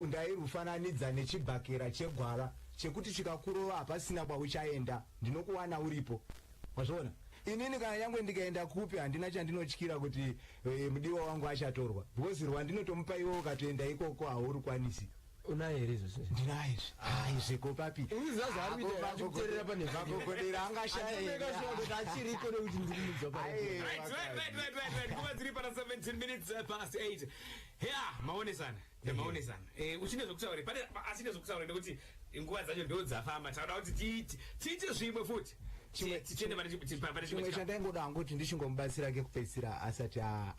ndairufananidza nechibhakera chegwara chekuti chikakurova hapasina kwauchaenda ndinokuwana uripo wazviona. Inini kana yangu ndikaenda kupi handina chandinotyira kuti mudiwa wangu achatorwa because rwandinotomupa iwo ukatoenda ikoko hauri kwanisi. Unaye here izvo? Ndinaye zveko papi vagogodera angashaya achiriko nekuti ndirimudzwa nguva dziri pana 17 minutes past 8. Yeah, maonesana uchine zvokutaura pane asine zvokutaura nekuti nguva dzacho ndo dzafamba tauda kuti tiite zvimwe futi chimwe chandaingoda hangu kuti ndichingomubatsira kekupedzisira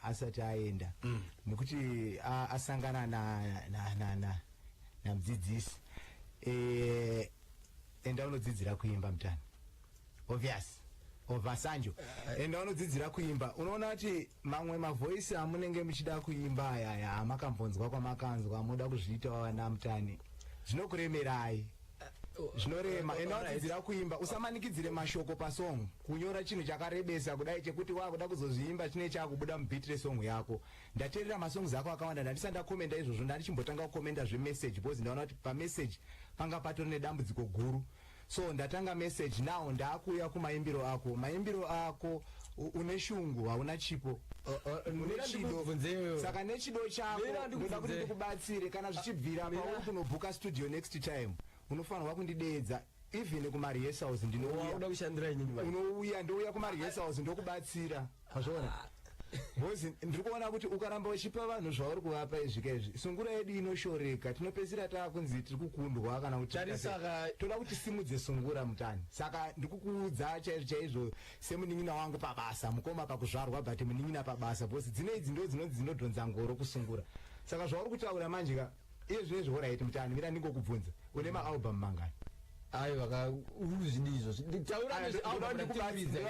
asati aenda nekuti asangana namudzidzisi enda unodzidzira kuimba Mutani obvious Sanjo enda unodzidzira kuimba. Unoona kuti mamwe mavoisi amunenge muchida kuimba aya amakambonzwa kwamakanzwa muda kuzviita na Mutani zvinokuremerai zvinorema. Enda unodzidzira kuimba usamanikidzire mashoko pasong kunyora chinhu chakarebesa kudai chekuti wakuda kuzozviimba chine chakubuda mubhitire song yako. Ndateerera masongs ako akawanda ndandisa ndakomenda izvozvo ndandichimbotanga kukomenda zvemessage because ndaona kuti pamessage panga patori nedambudziko guru. So ndatanga message now ndakuya kumaimbiro ako. Maimbiro ako une shungu hauna chipo. Saka nechido chako ndoda kuti ndikubatsire kana zvichibvira pauri kunobhuka studio next time unofanirwa kundidedza even kuma rehearsals unouya ndouya kuma rehearsals ndokubatsira wazviona. Bozi ndikuona kuti ukaramba uchipa vanhu zvauri kuvapa izvika izvi sungura yedu inoshoreka tinopedzisira takunzi tiri kukundwa kana kuti toda kuti simudze sungura Mutani. Saka ndikukuudza chaizvo semunin'ina wangu pabasa mukoma pakuzvarwa but munin'ina pabasa bosi dzine idzi ndo dzinodhonza ngoro kusungura. Saka zvauri kutaura manje ka iye zvinezvi oraiti Mutani mira ndingokubvunza une maalbum mangani? Aiwa uzvinizvo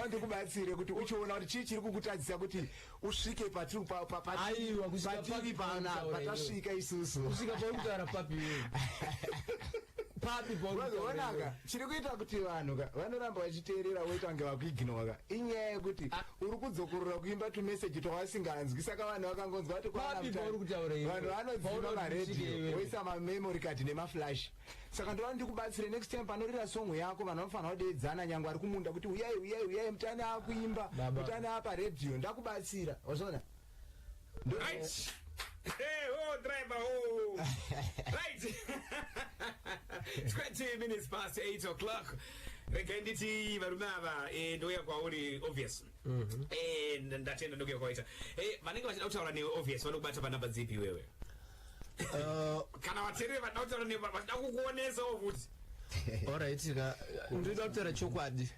ndikubatsire kuti uchiona kuti chii chiri kukutadzisa kuti usvike patiri patasvika isusu kusvika paukutaura papi onaka chiri kuita kuti vanhu vanoramba vachiteerera woitange vakuiginoka inyaya yekuti uri kudzokorora kuimba tumeseji twawasinganzwi. Saka vanhu vakangonzwa kuti vanhu vanodzima maredhiyo voisa mamemory card nemaflash. Saka ndova ndikubatsire next time panorira song yako vanhu vanofanira kudeedzana nyangwe ari kumunda kuti uyai Mutani akuimba Mutani apa redhiyo ndakubatsira wazviona. Hey, driver, right. 20 minutes past 8 o'clock. Rekenditi varumava ndoya kwauri obvious. Ndatenda ndoya kwaita. Vanenge vachida kutaura ne obvious vanokubata panamba dzipi wewe? Kana vateereri vada kutaura ne vachida kukuonesawo futi. Alright, ndoda kutaura chokwadi.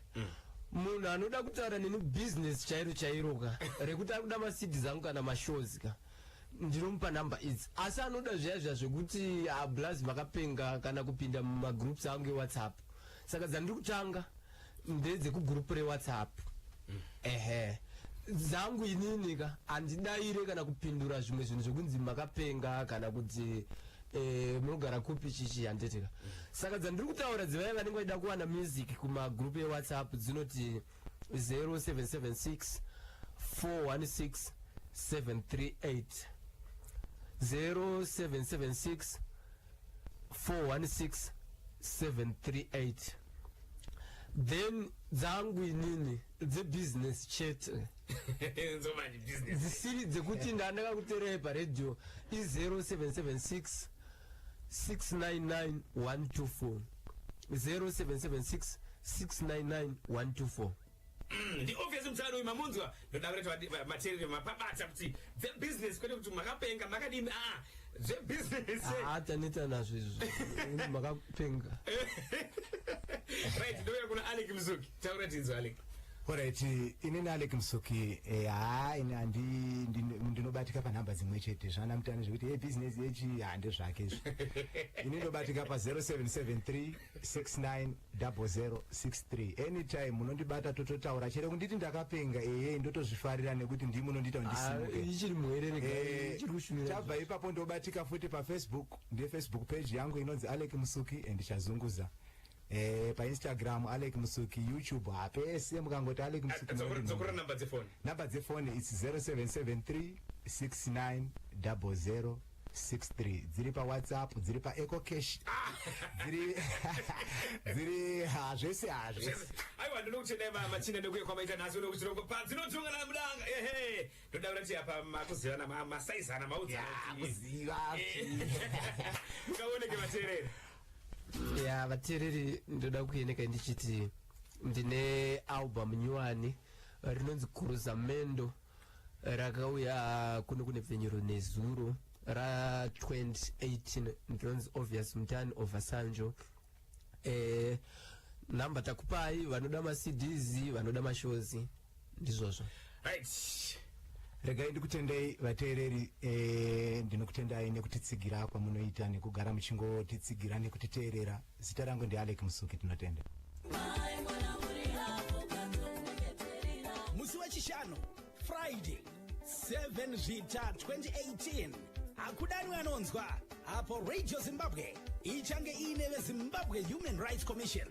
Munhu anoda kutaura neni business chairoka rekuti akuda maCDs angu kana mashows ka ndinomupa namba idzi. Asi anoda zviya zvekuti ablazi makapenga kana kupinda mumagroups angu eWhatsApp. Saka dzandiri kutanga ndedze kugroup reWhatsApp. Zangu inini ka handidaire kana kupindura zvimwe zvinhu zvokunzi makapenga kana kuti munogara kupi chichi handeteka. Saka dzandiri kutaura dzivaya vanenge vaida kuwana music kumagroup eWhatsApp dzinoti 0776 416 738 0776 416 738. Then dzangu inini the business chat zisiri dzekuti ndandakakuteerera paredhiyo i0776 699 124 0776 699 124. Ndi obvious Mutani uyu mamunzwa ndoda kuti material mapabata kuti the business kwete kuti makapenga makadini the business atanita nazvo izvo makapenga. Right, ndoya kuna Aleck Musuki. Taura tinzo Aleck. Alright, inini Aleck Musuki ndinobatika panhamba dzimwe chete zvana Mutani zvekuti business yechi hande zvake izvo. Ini ndobatika pa 0773 690063 anytime munondibata tototaura chere kunditi ndakapenga ndotozvifarira nekuti ndimi munondita ndisimuke ichiri muherere chabva ipapo ndobatika futi pa Facebook ndiye Facebook page yangu inonzi Aleck Musuki and Chazunguza. Pa Instagram Aleck Musuki, YouTube apese mukangoti Aleck Musuki. Dzokora number dzefone it's 0773 690063 63 dziri pa WhatsApp dziri pa EcoCash dziri zvese hazve aiwa ndinokutendai machina ndikuye kwamaita nhasi uno kuchiroko padzinotunga namudanga ehe ndoda kuti apa makuzivana masaizana kuziva mukaoneke vateereri ya vateereri ndoda kueneka ndichiti ndine album nyuwani rinonzi kuruza mendo rakauya kuno kune pfenyuro nezuro ra 2018 ndinonzi obvious Mutani over Sanjo. Namba takupai vanoda maCDs vanoda mashows ndizvozvo. Right. Regai ndikutendei vateereri ndinokutendai nekutitsigira kwamunoita nekugara muchingotitsigira nekutiteerera. Zita rangu ndi Aleck Musuki, tinotenda. Musi wachishanu Friday 7 Zvita 2018 akudani anonzwa apo Radio Zimbabwe ichange ine veZimbabwe Human Rights Commission